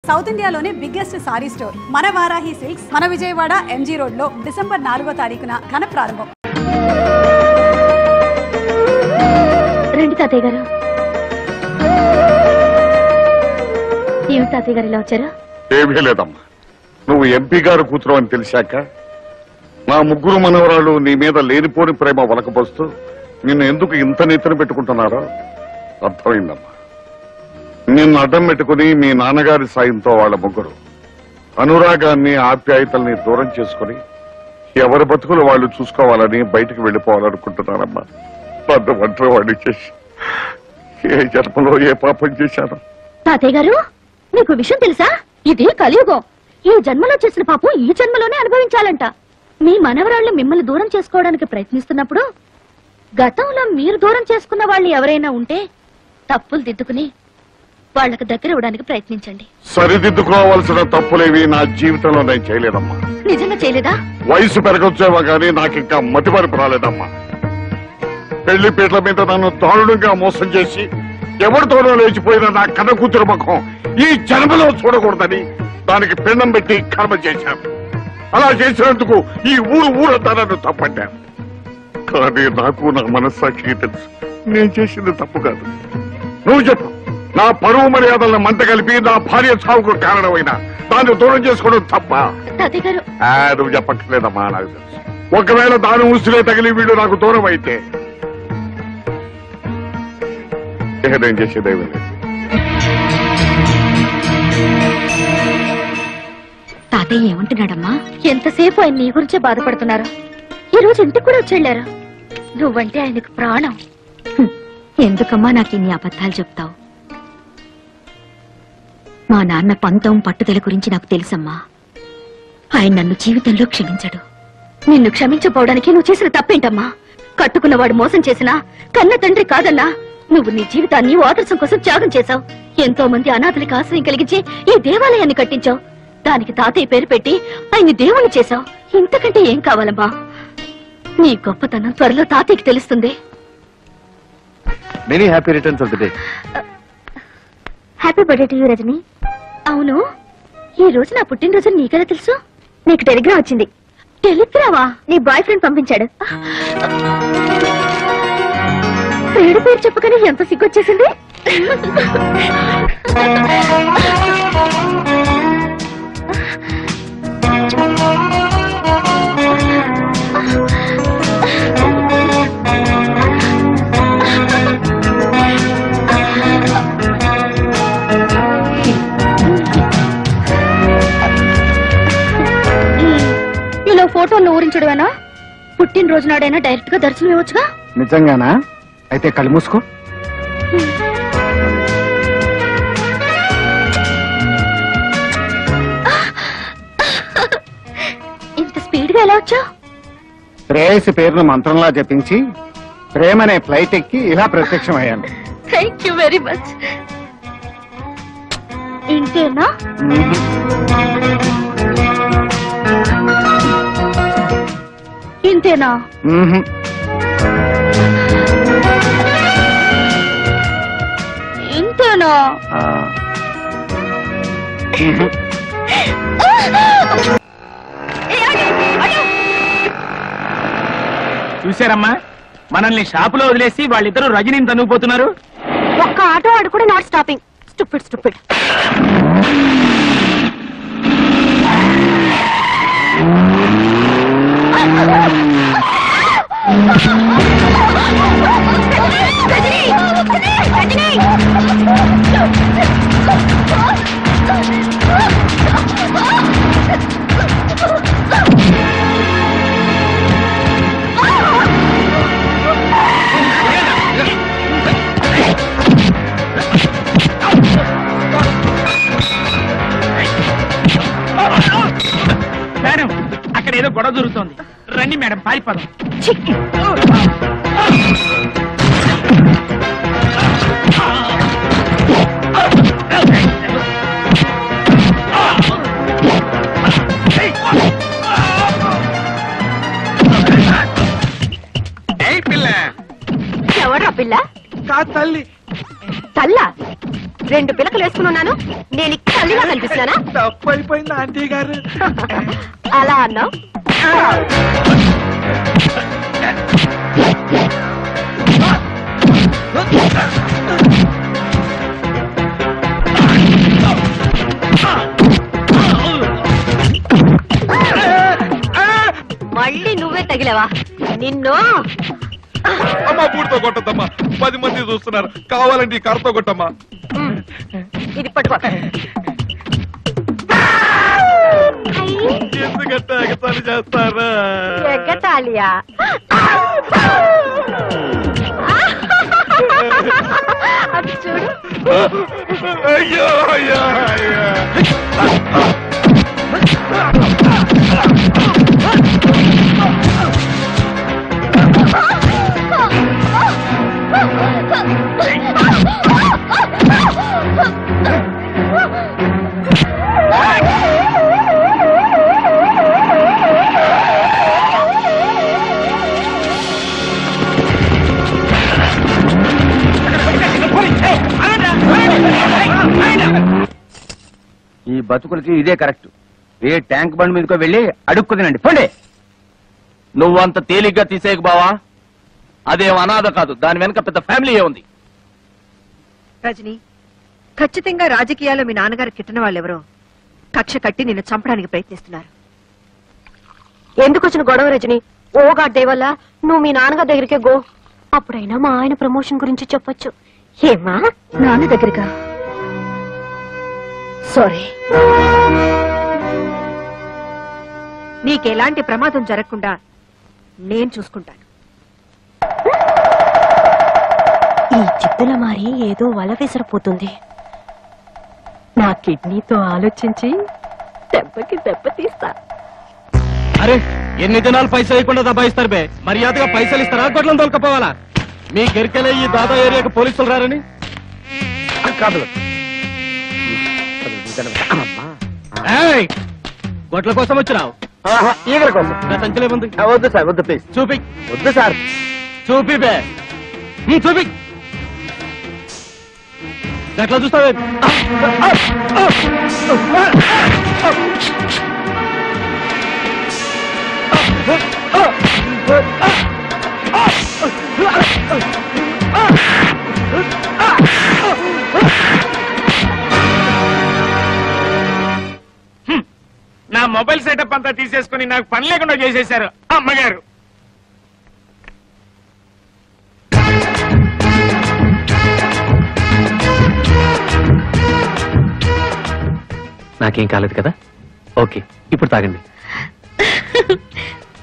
South ఇండియాలోనే biggest sorry store మన Varahi silks మన విజయవాడ ఎంజీ రోడ్ లో డిసెంబర్ 4వ తారీఖున ఘన ప్రారంభం. రండి తాతయ్య గారు. ఏమి తాతయ్య గారు ఇలా వచ్చారు? ఏమీ లేదమ్మా, నువ్వు ఎంపీ గారు కూతురు అని తెలిసాక నా ముగ్గురు మనవరాలు నీ మీద లేనిపోని ప్రేమ వలకపోస్తూ నిన్ను ఎందుకు ఇంత నెత్తిన పెట్టుకుంటున్నారో అర్థమైందమ్మా. నిన్ను అడ్డం పెట్టుకుని మీ నాన్నగారి సాయంతో వాళ్ళ ముగ్గురు అనురాగాన్ని ఆప్యాయతల్ని దూరం చేసుకుని ఎవరి బతుకులు వాళ్ళు చూసుకోవాలని బయటకు వెళ్లిపోవాలనుకుంటున్నారమ్మా. పెద్ద ఒంటరి వాడిని చేసి ఏ జన్మలో ఏ పాపం చేశాను. తాతయ్య గారు, మీకు విషయం తెలుసా? ఇది కలియుగం. ఈ జన్మలో చేసిన పాపం ఈ జన్మలోనే అనుభవించాలంట. మీ మనవరాళ్లు మిమ్మల్ని దూరం చేసుకోవడానికి ప్రయత్నిస్తున్నప్పుడు గతంలో మీరు దూరం చేసుకున్న వాళ్ళు ఎవరైనా ఉంటే తప్పులు దిద్దుకుని వాళ్ళకి దగ్గర ఇవ్వడానికి ప్రయత్నించండి. సరిదిద్దుకోవాల్సిన తప్పులేవి నా జీవితంలో నేను చేయలేదమ్మా. నిజంగా చేయలేదా? వయసు పెరగొచ్చేవా గానీ నాకింకా మతిమరుపు రాలేదమ్మా. పెళ్లి పీటల మీద నన్ను దారుణంగా మోసం చేసి ఎవరితోనో లేచిపోయిన నా కన్న కూతురు ముఖం ఈ జన్మలో చూడకూడదని దానికి పిండం పెట్టి కర్మ చేశాను. అలా చేసినందుకు ఈ ఊరంతా నన్ను తప్పట్టాను. కానీ నాకు నా మనస్సాక్షికి తెలుసు నేను చేసింది తప్పు కాదు. నువ్వు చెప్పు, నా పరువు మర్యాదలను మంట కలిపి నా భార్య చావుకు కారణమైన దాన్ని దూరం చేసుకోవడం తప్ప? నువ్వు చెప్పట్లేదమ్మా, నాకు తెలుసు. ఒకవేళ దాని ఉసిరే తగిలి వీడు నాకు దూరం అయితే నేను చేసేదేమీ లేదు. తాతయ్య ఏమంటున్నాడమ్మా? ఎంతసేపు ఆయన నీ గురించే బాధపడుతున్నారు. ఈ రోజు ఇంటికి కూడా వచ్చేళ్లారు. నువ్వంటే ఆయనకు ప్రాణం. ఎందుకమ్మా నాకు ఇన్ని అబద్ధాలు చెప్తావు? మా నాన్న పంతం పట్టుదల గురించి నాకు తెలుసమ్మా. ఆయన నన్ను జీవితంలో క్షమించడు. నిన్ను క్షమించపోవడానికి నువ్వు చేసిన తప్పేంటమ్మా? కట్టుకున్నవాడు మోసం చేసినా కన్న తండ్రి కాదన్నా నువ్వు నీ జీవితాన్ని ఆదర్శం కోసం త్యాగం చేశావు. ఎంతో మంది అనాథలకు ఆశ్రయం కలిగించి ఈ దేవాలయాన్ని కట్టించావు. దానికి తాతయ్య పేరు పెట్టి ఆయన్ని దేవుని చేశావు. ఇంతకంటే ఏం కావాలమ్మా? నీ గొప్పతనం త్వరలో తాతయ్యకి తెలుస్తుంది. Many happy returns of the day. Happy birthday to you Rajani. అవును, ఈ రోజు నా పుట్టినరోజు నీకెలా తెలుసు? నీకు టెలిగ్రామ్ వచ్చింది. టెలిగ్రామా? నీ బాయ్ ఫ్రెండ్ పంపించాడు. పేరు పేరు చెప్పకనే ఎంత సిగ్గొచ్చేసింది. ఇలా ఫోటోలు ఊరించడమేనా? పుట్టినరోజు నాడైనా డైరెక్ట్ గా దర్శనం ఇవ్వచ్చుగా. నిజంగానా? అయితే కళ్ళు మూసుకో. ఇంత స్పీడ్ గా ఎలా వచ్చావు? ప్రేయసి పేరును మంత్రంలా జపించి ప్రేమనే ఫ్లైట్ ఎక్కి ఇలా ప్రత్యక్షమయ్యాను. Thank you very much. ఇంతేనా? ఇంతేనా? ఇంతేనా? చూసారమ్మా, మనల్ని షాపులో వదిలేసి వాళ్ళిద్దరూ రజనీని తనుకుపోతున్నారు. ఒక్క ఆటో ఆడు కూడా not stopping. Stupid stupid. Madam, అక్కడ ఏదో గొడవ జరుగుతోంది. రండి మేడం, పారిపోదాం. ఎవడ్రా పిల్ల? తల్లి. తల్ల? 2 పిలకలు వేసుకున్నాను. నేను కళ్ళుగా కనిపిస్తున్నానా? తప్పు అయిపోయింది ఆంటీ గారు. అలా అన్నావు. మళ్ళీ నువ్వే తగిలేవా? నిన్ను అమ్మా పూడితో కొట్టద్దమ్మా, 10 మంది చూస్తున్నారు. కావాలంటే ఈ కర్రతో కొట్టమ్మా. ఇది పట్టుకో. ఎందుకంటే ఎగతాళి చేస్తారా? ఎగతాళియా? అది చూడు. అయ్యో అయ్యో అయ్యో. ఈ బతుకులకి ఇదే కరెక్ట్. ఏ ట్యాంక్ బండ్ మీదకో వెళ్ళి అడుక్కుతినండి పోండి. నువ్వంత తేలిగ్గా తీసేయకు బావా. అదేం అనాథ కాదు, దాని వెనక పెద్ద ఫ్యామిలీ ఉంది. రజని, ఖచ్చితంగా రాజకీయాల్లో మీ నాన్నగారు కిట్టిన వాళ్ళెవరో కక్ష కట్టి నిన్ను చంపడానికి ప్రయత్నిస్తున్నారు. ఎందుకు వచ్చిన గొడవ రజని? ఓ గాడ్డే వల్ల నువ్వు మీ నాన్నగారి దగ్గరికే గో. అప్పుడైనా మా ఆయన ప్రమోషన్ గురించి చెప్పొచ్చు. ఏమా? నాన్న దగ్గరగా? సారీ. నీకెలాంటి ప్రమాదం జరగకుండా నేను చూసుకుంటాను. ఈ చిత్తుల మారి ఏదో వల విసిరిపోతుంది. నా కిడ్నీతో ఆలోచించి దెబ్బకి దెబ్బ తీస్తా. అరే ఎన్ని దినాలు పైసలు ఇవ్వకుండా దబాయిస్తారు బే. మర్యాదగా పైసలు ఇస్తారా, గొడ్లను తోలుకపోవాలా? మీ గెరికెలే ఈ దాదా ఏరియాకి పోలీసులు రారని కాదు. గొడ్ల కోసం వచ్చినావు? ఈగల కోసం. నా సంచలే ఉంది. వద్దు సార్, వద్దు ప్లీజ్. చూపి. వద్దు సార్. చూపి బే. చూపి. గట్లా చూస్తావే? నా మొబైల్ సెటప్ అంతా తీసేసుకుని నాకు పని లేకుండా చేసేశారు అమ్మగారు. నాకేం కాలేదు కదా? ఓకే, ఇప్పుడు తాగండి.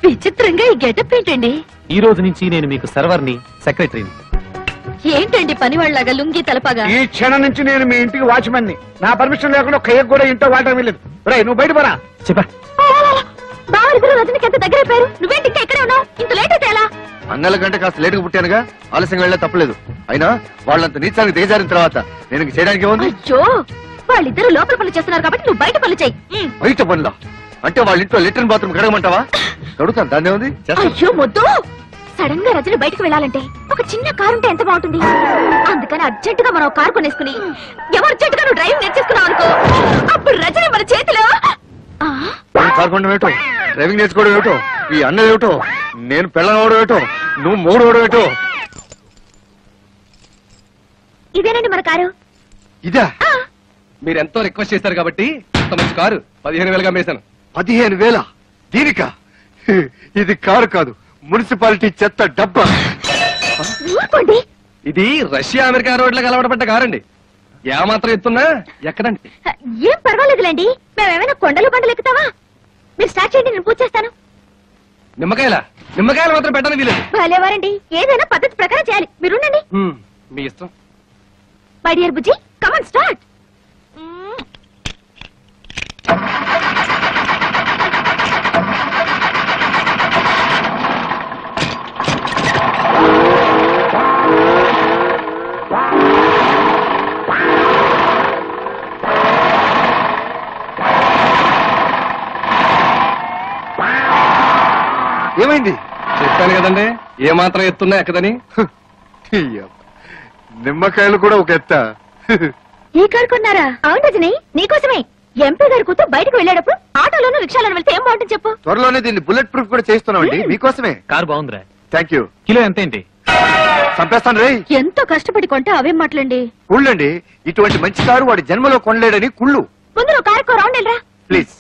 విచిత్రంగా ఈ గెటప్ ఏంటండి? ఈ రోజు నుంచి నేను మీకు సర్వర్ని, సెక్రటరీని. ఏంటండి పని వాళ్ళగా లుంగి తలపగా? ఈ క్షణం నుంచి నేను మీ ఇంటికి వాచ్మెన్ ని. నా పర్మిషన్ లేకుండా ఒక్క కూడా ఇంట్లో వాడటం వెళ్ళలేదు. నువ్వు బయట పోరా. చెప్పా బావరిద్దరు రజనికి ఎంత దగ్గర అయిపోయారు. నువ్వేంటి ఇంకా ఎక్కడే ఉన్నావు? ఇంత లేట్ అయితే ఎలా? అన్నల కంటే కాస్త లేటుగా పుట్టానుగా, ఆలస్యంగా వెళ్ళే తప్పలేదు. అయినా వాళ్ళంత నీచానికి దిగజారిన తర్వాత నేను ఇంక చేయడానికి ఏముంది? అయ్యో, వాళ్ళిద్దరు లోపల పనులు చేస్తున్నారు కాబట్టి నువ్వు బయట పనులు చెయ్యి. బయట పనులా? అంటే వాళ్ళ ఇంట్లో లెట్రిన్ బాత్రూమ్ కడగమంటావా? కడుగుతాను, దాన్నే ఉంది. అయ్యో మొద్దు, సడన్ గా రజని బయటకు వెళ్ళాలంటే ఒక చిన్న కారు ఉంటే ఎంత బాగుంటుంది. అందుకని అర్జెంట్ గా మనం కారు కొనేసుకుని ఎవరు అర్జెంట్ గా నువ్వు డ్రైవింగ్ నేర్చేసుకున్నావు అనుకో, అప్పుడు రజని మన చేతిలో. కారు కొనడం ఏమిటో, డ్రైవింగ్ నేర్చుకోవడం ఏమిటో, ఈ అన్నది ఏమిటో, నేను పెళ్ళనవడం ఏమిటో, నువ్వు మూడవడం ఏమిటో. ఇదేనండి మన కారు. ఇదా? మీరు ఎంతో రిక్వెస్ట్ చేశారు కాబట్టి ఇంత మంచి కారు 15,000గా మేసాను. 15,000? దీనికా? ఇది కారు కాదు, మున్సిపాలిటీ చెత్త డబ్బా. ఊరుకోండి. ఇది రష్యా అమెరికా రోడ్లకు అలవాటుపడ్డ కారండి. ఏమాత్రం ఎత్తున్నా ఎక్కడండి. ఏం పర్వాలేదులేండి, మేమేమైనా కొండలు బండలు ఎక్కుతావా? మీరు స్టార్ట్ చేయండి, నేను పూజ చేస్తాను. నిమ్మకాయలు మాత్రం పెట్టడానికి వీలేదు. భలేవారండి, ఏదైనా పద్ధతి ప్రకారం చేయాలి. మీరుండండి. మీ ఇష్టం. My dear Bujji, come on start. ఏమైంది? చెప్పాను కదండి, ఏమాత్రం ఎత్తున్నా ఎక్కదని. నిమ్మకాయలు కూడా ఒక ఎత్త. ఈ కారు కొన్నారా? అవును రజని, నీకోసమే. ఎంపీ గారి కూతురు బయటకు వెళ్ళేటప్పుడు ఆటోలోనూ రిక్షాలోనూ వెళ్తే ఏం బాగుంటుంది చెప్పు. త్వరలోనే దీన్ని బుల్లెట్ ప్రూఫ్ కూడా చేస్తున్నామండి మీకోసమే. కారు బాగుందిరా. Thank you. కిలో ఎంత ఏంటి? చంపేస్తాను రే. ఎంతో కష్టపడి కొంటే అవేం మాటలండి. కుళ్ళండి, ఇటువంటి మంచి కారు వాడి జన్మలో కొనలేడని కుళ్ళు. ముందు నువ్వు కారుకో రౌండ్ వెళ్ళరా. ప్లీజ్.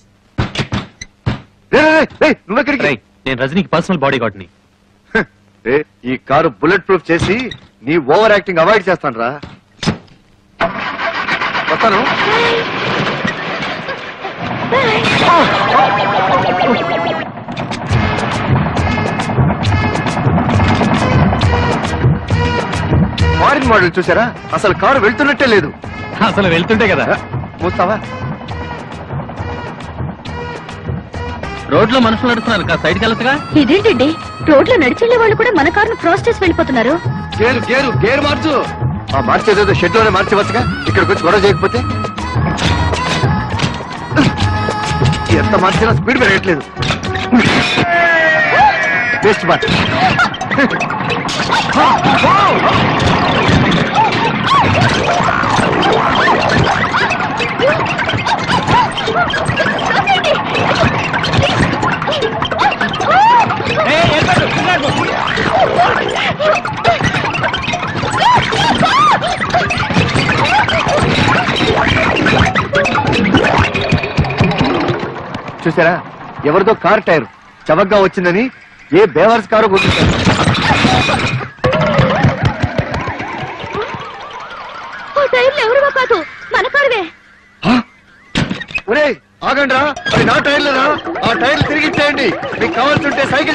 నువ్వెక్కడికి? రేయ్, నేను రజనీకి పర్సనల్ బాడీ గార్డ్ని. ఈ కారు బుల్లెట్ ప్రూఫ్ చేసి నీ ఓవర్ యాక్టింగ్ అవాయిడ్ చేస్తాను రా. వస్తాను. ఫారిన్ మోడల్ చూసారా? అసలు కారు వెళ్తున్నట్టే లేదు. అసలు వెళ్తుంటే కదా. మూస్తావా? రోడ్లో మనుషులు నడుస్తున్నారు, కా సైడ్కి వెళ్ళొచ్చుగా. ఇదేంటండి, రోడ్లో నడిచెళ్లే వాళ్ళు కూడా మన కారును క్రాస్ చేసి వెళ్ళిపోతున్నారు. గేరు గేరు గేరు మార్చు. ఆ మార్చేదేదో షెడ్ లోనే మార్చవచ్చుగా, ఇక్కడికి వచ్చి గొడవ చేయకపోతే. ఎంత మార్చినా స్పీడ్ పెరగట్లేదు. Best bat. చూసారా, ఎవరిదో కార్ టైర్ చవగ్గా వచ్చిందని ఏ బేవర్స్ కారు కొట్టించారు. ఎవరివో కాదు, మన కారువే. ఒరే ఆగండి రా, అది నా టైర్లేదా? ఆ టైర్లు తిరిగిచ్చేయండి. మీకు కావాల్సి ఉంటే సైకిల్